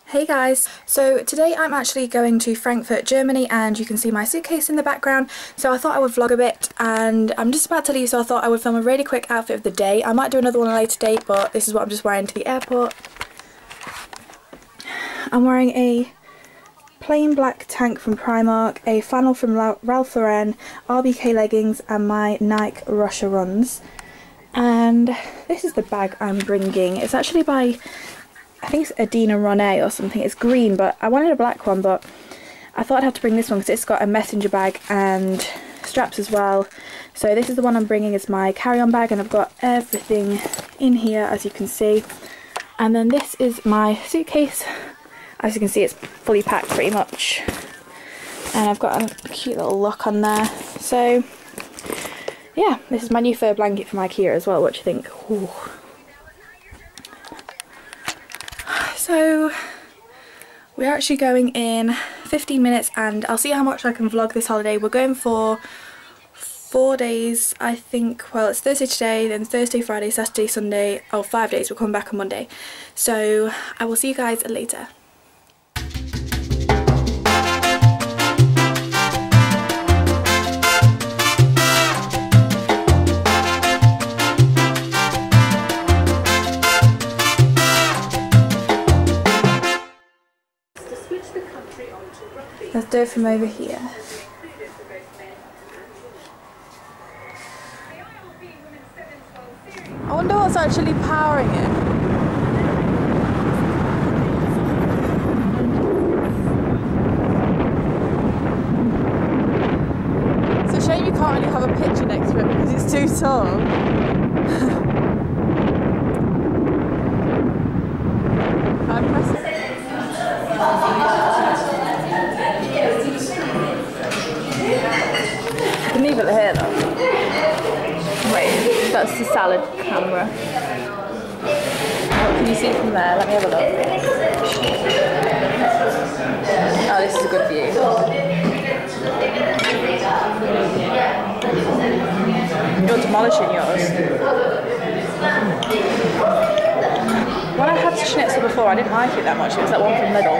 Hey guys, so today I'm actually going to Frankfurt, Germany, and you can see my suitcase in the background, so I thought I would vlog a bit, and I'm just about to leave, so I thought I would film a really quick outfit of the day. I might do another one at a later date, but this is what I'm just wearing to the airport. I'm wearing a plain black tank from Primark, a flannel from Ralph Lauren, RBK leggings, and my Nike Russia runs. And this is the bag I'm bringing. It's actually by, I think it's Adina Ronay or something. It's green, but I wanted a black one, but I thought I'd have to bring this one because it's got a messenger bag and straps as well. So this is the one I'm bringing as my carry-on bag, and I've got everything in here, as you can see. And then this is my suitcase. As you can see, it's fully packed pretty much. And I've got a cute little lock on there. So yeah, this is my new fur blanket from IKEA as well. What do you think? Ooh. So we're actually going in 15 minutes, and I'll see how much I can vlog this holiday. We're going for 4 days, I think. Well, it's Thursday today, then Thursday, Friday, Saturday, Sunday. Oh, 5 days. We're coming back on Monday. So I will see you guys later. Let's do it from over here. I wonder what's actually powering it. It's a shame you can't really have a picture next to it because it's too tall. I'm pressing. I can leave it here though. Wait, that's the salad camera. What can you see from there? Let me have a look. Oh, this is a good view. You're demolishing yours. When I had Schnitzel before, I didn't like it that much. It was that one from Lidl.